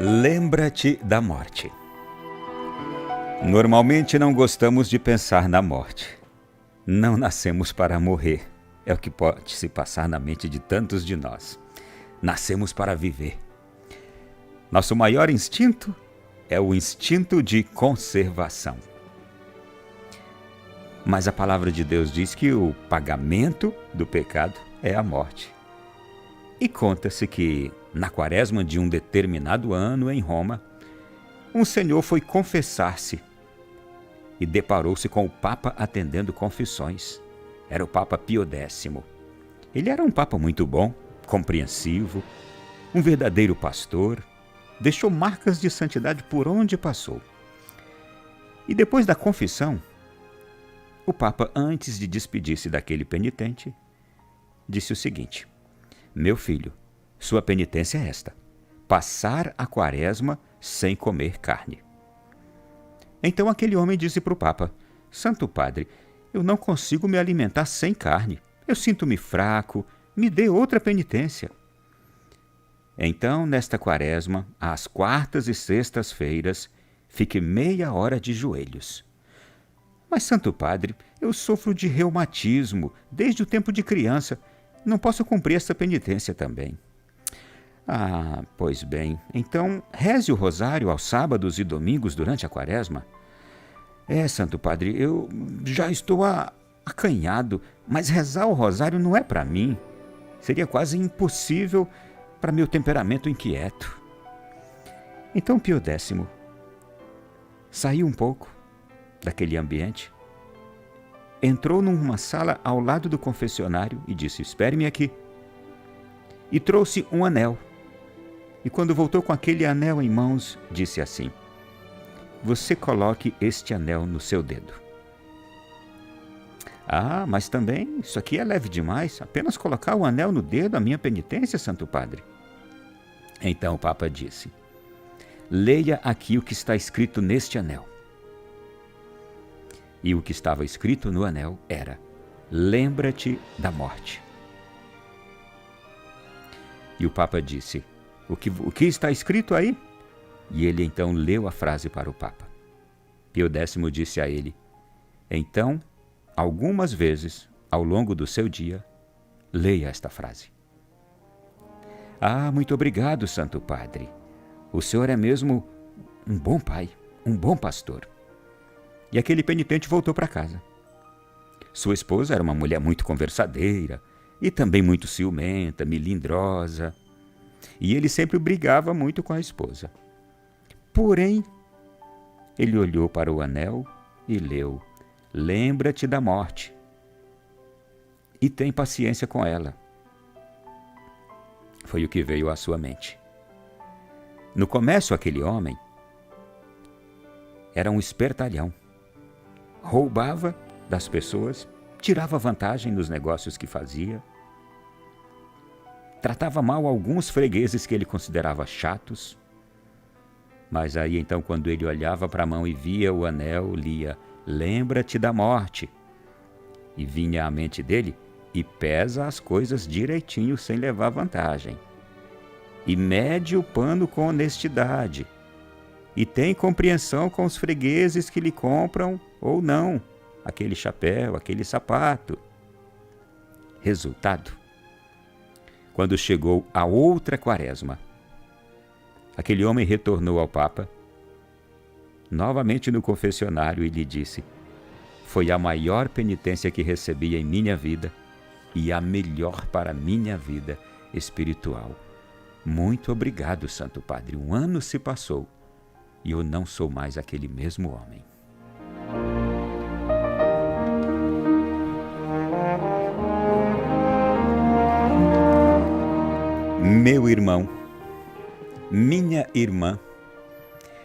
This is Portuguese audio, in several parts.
Lembra-te da morte. Normalmente não gostamos de pensar na morte. Não nascemos para morrer. É o que pode se passar na mente de tantos de nós. Nascemos para viver. Nosso maior instinto é o instinto de conservação. Mas a palavra de Deus diz que o pagamento do pecado é a morte. E conta-se que, na quaresma de um determinado ano em Roma, um senhor foi confessar-se e deparou-se com o Papa atendendo confissões. Era o Papa Pio X. Ele era um Papa muito bom, compreensivo, um verdadeiro pastor, deixou marcas de santidade por onde passou. E depois da confissão, o Papa, antes de despedir-se daquele penitente, disse o seguinte: meu filho, sua penitência é esta: passar a quaresma sem comer carne. Então aquele homem disse para o Papa: Santo Padre, eu não consigo me alimentar sem carne. Eu sinto-me fraco, me dê outra penitência. Então, nesta quaresma, às quartas e sextas-feiras, fique meia hora de joelhos. Mas, Santo Padre, eu sofro de reumatismo desde o tempo de criança. Não posso cumprir essa penitência também. Ah, pois bem, então reze o rosário aos sábados e domingos durante a quaresma. Santo Padre, eu já estou acanhado, mas rezar o rosário não é para mim. Seria quase impossível para meu temperamento inquieto. Então Pio X saiu um pouco daquele ambiente, entrou numa sala ao lado do confessionário e disse: espere-me aqui. E trouxe um anel. E quando voltou com aquele anel em mãos, disse assim: você coloque este anel no seu dedo. Ah, mas também isso aqui é leve demais. Apenas colocar o anel no dedo, a minha penitência, Santo Padre. Então o Papa disse: leia aqui o que está escrito neste anel. E o que estava escrito no anel era: lembra-te da morte. E o Papa disse: o que está escrito aí? E ele então leu a frase para o Papa. Pio X disse a ele: então, algumas vezes, ao longo do seu dia, leia esta frase. Ah, muito obrigado, Santo Padre. O senhor é mesmo um bom pai, um bom pastor. E aquele penitente voltou para casa. Sua esposa era uma mulher muito conversadeira e também muito ciumenta, melindrosa. E ele sempre brigava muito com a esposa. Porém, ele olhou para o anel e leu: lembra-te da morte e tem paciência com ela. Foi o que veio à sua mente. No começo, aquele homem era um espertalhão. Roubava das pessoas, tirava vantagem nos negócios que fazia, tratava mal alguns fregueses que ele considerava chatos. Mas aí então, quando ele olhava para a mão e via o anel, lia: lembra-te da morte. E vinha à mente dele: e pesa as coisas direitinho sem levar vantagem. E mede o pano com honestidade. E tem compreensão com os fregueses que lhe compram ou não aquele chapéu, aquele sapato. Resultado: quando chegou a outra quaresma, aquele homem retornou ao Papa, novamente no confessionário, e lhe disse: foi a maior penitência que recebi em minha vida e a melhor para a minha vida espiritual. Muito obrigado, Santo Padre. Um ano se passou e eu não sou mais aquele mesmo homem. Meu irmão, minha irmã,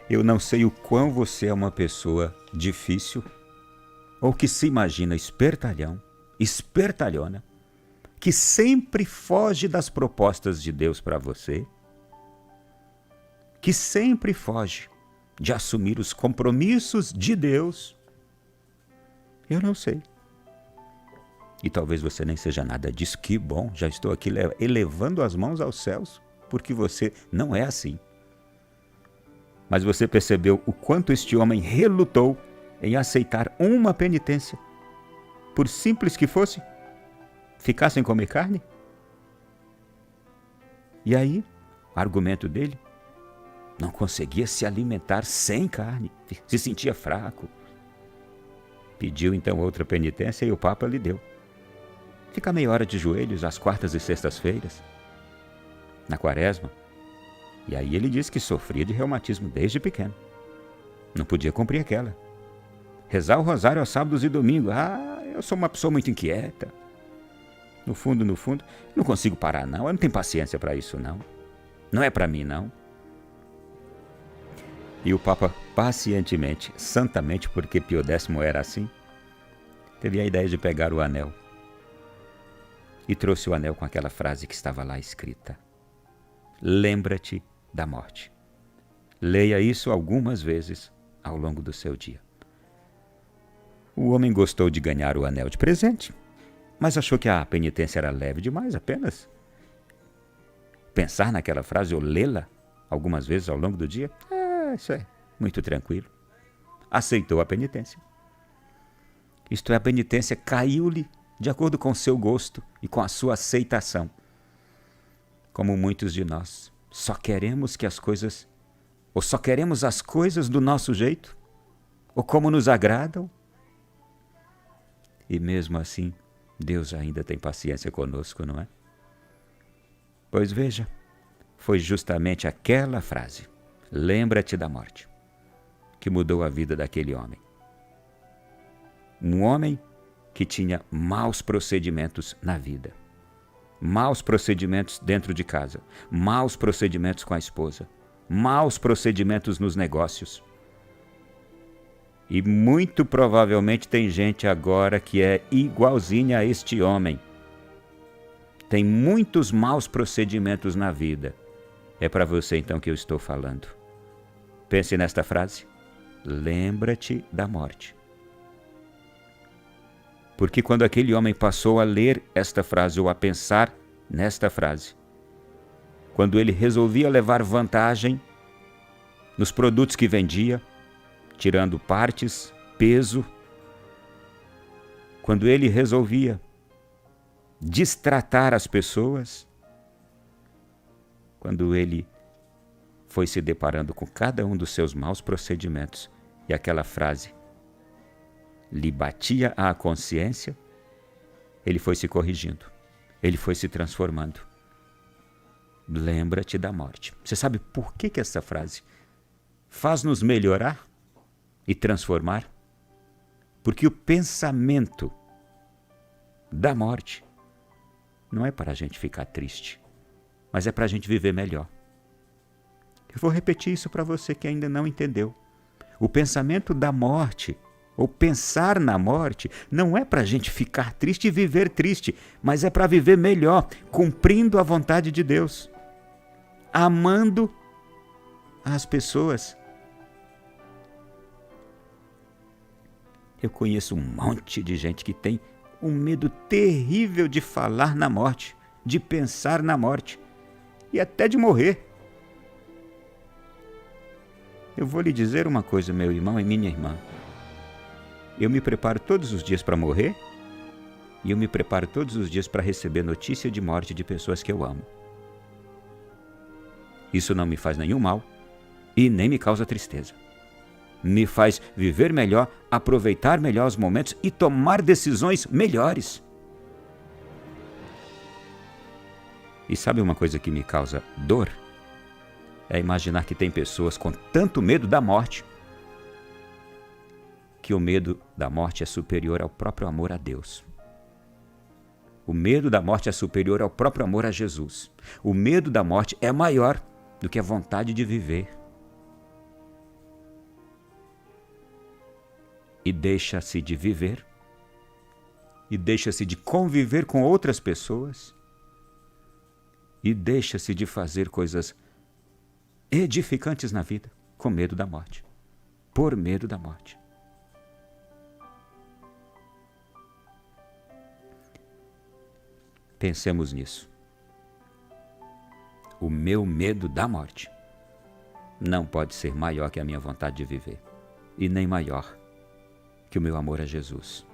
eu não sei o quão você é uma pessoa difícil ou que se imagina espertalhão, espertalhona, que sempre foge das propostas de Deus para você, que sempre foge de assumir os compromissos de Deus. Eu não sei. E talvez você nem seja nada disso. Que bom, já estou aqui elevando as mãos aos céus, porque você não é assim. Mas você percebeu o quanto este homem relutou em aceitar uma penitência, por simples que fosse, ficar sem comer carne? E aí, o argumento dele, não conseguia se alimentar sem carne, se sentia fraco. Pediu então outra penitência e o Papa lhe deu. Fica meia hora de joelhos às quartas e sextas-feiras, na quaresma. E aí ele disse que sofria de reumatismo desde pequeno. Não podia cumprir aquela. Rezar o rosário aos sábados e domingos. Eu sou uma pessoa muito inquieta. No fundo, não consigo parar não. Eu não tenho paciência para isso não. Não é para mim não. E o Papa pacientemente, santamente, porque Pio X era assim, teve a ideia de pegar o anel. E trouxe o anel com aquela frase que estava lá escrita: lembra-te da morte. Leia isso algumas vezes ao longo do seu dia. O homem gostou de ganhar o anel de presente, mas achou que a penitência era leve demais, apenas pensar naquela frase ou lê-la algumas vezes ao longo do dia. Isso é muito tranquilo. Aceitou a penitência. Isto é, a penitência caiu-lhe de acordo com o seu gosto e com a sua aceitação. Como muitos de nós, só queremos as coisas do nosso jeito, ou como nos agradam. E mesmo assim, Deus ainda tem paciência conosco, não é? Pois veja, foi justamente aquela frase, lembra-te da morte, que mudou a vida daquele homem. Um homem que tinha maus procedimentos na vida. Maus procedimentos dentro de casa, maus procedimentos com a esposa, maus procedimentos nos negócios. E muito provavelmente tem gente agora que é igualzinha a este homem. Tem muitos maus procedimentos na vida. É para você então que eu estou falando. Pense nesta frase. Lembra-te da morte. Porque quando aquele homem passou a ler esta frase ou a pensar nesta frase, quando ele resolvia levar vantagem nos produtos que vendia, tirando partes, peso, quando ele resolvia destratar as pessoas, quando ele foi se deparando com cada um dos seus maus procedimentos e aquela frase lhe batia à consciência, ele foi se corrigindo, ele foi se transformando. Lembra-te da morte. Você sabe por que essa frase faz-nos melhorar e transformar? Porque o pensamento da morte não é para a gente ficar triste, mas é para a gente viver melhor. Eu vou repetir isso para você que ainda não entendeu. O pensamento da morte, ou pensar na morte, não é para a gente ficar triste e viver triste, mas é para viver melhor, cumprindo a vontade de Deus, amando as pessoas. Eu conheço um monte de gente que tem um medo terrível de falar na morte, de pensar na morte e até de morrer. Eu vou lhe dizer uma coisa, meu irmão e minha irmã. Eu me preparo todos os dias para morrer e eu me preparo todos os dias para receber notícia de morte de pessoas que eu amo. Isso não me faz nenhum mal e nem me causa tristeza. Me faz viver melhor, aproveitar melhor os momentos e tomar decisões melhores. E sabe uma coisa que me causa dor? É imaginar que tem pessoas com tanto medo da morte, que o medo da morte é superior ao próprio amor a Deus. O medo da morte é superior ao próprio amor a Jesus. O medo da morte é maior do que a vontade de viver. E deixa-se de viver, e deixa-se de conviver com outras pessoas, e deixa-se de fazer coisas edificantes na vida, com medo da morte, por medo da morte. Pensemos nisso. O meu medo da morte não pode ser maior que a minha vontade de viver, e nem maior que o meu amor a Jesus.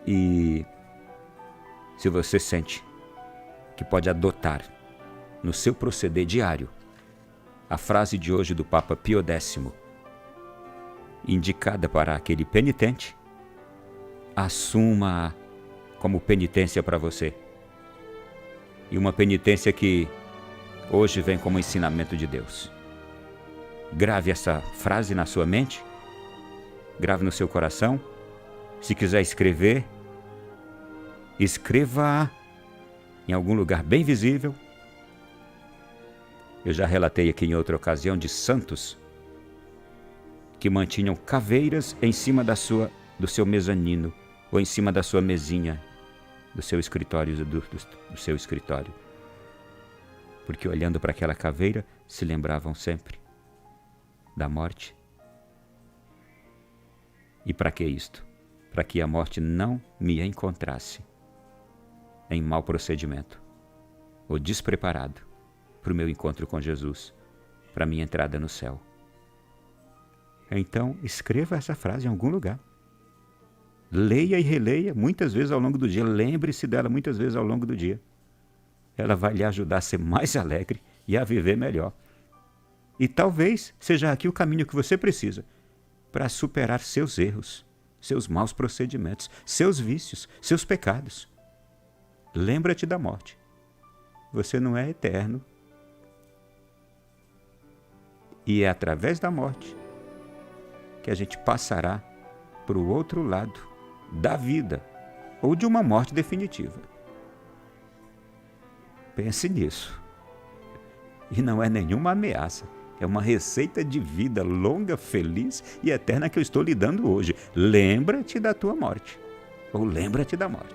E se você sente que pode adotar no seu proceder diário a frase de hoje do Papa Pio X, indicada para aquele penitente, assuma-a como penitência para você. E uma penitência que hoje vem como ensinamento de Deus. Grave essa frase na sua mente, grave no seu coração. Se quiser escrever, escreva em algum lugar bem visível. Eu já relatei aqui em outra ocasião de santos que mantinham caveiras em cima do seu mezanino ou em cima da sua mesinha, do seu escritório, do seu escritório. Porque olhando para aquela caveira, se lembravam sempre da morte. E para que isto? Para que a morte não me encontrasse em mau procedimento ou despreparado para o meu encontro com Jesus, para a minha entrada no céu. Então, escreva essa frase em algum lugar. Leia e releia muitas vezes ao longo do dia. Lembre-se dela muitas vezes ao longo do dia. Ela vai lhe ajudar a ser mais alegre e a viver melhor. E talvez seja aqui o caminho que você precisa para superar seus erros, seus maus procedimentos, seus vícios, seus pecados. Lembra-te da morte. Você não é eterno. E é através da morte que a gente passará para o outro lado da vida ou de uma morte definitiva. Pense nisso. E não é nenhuma ameaça. É uma receita de vida longa, feliz e eterna que eu estou lhe dando hoje. Lembra-te da tua morte. Ou lembra-te da morte.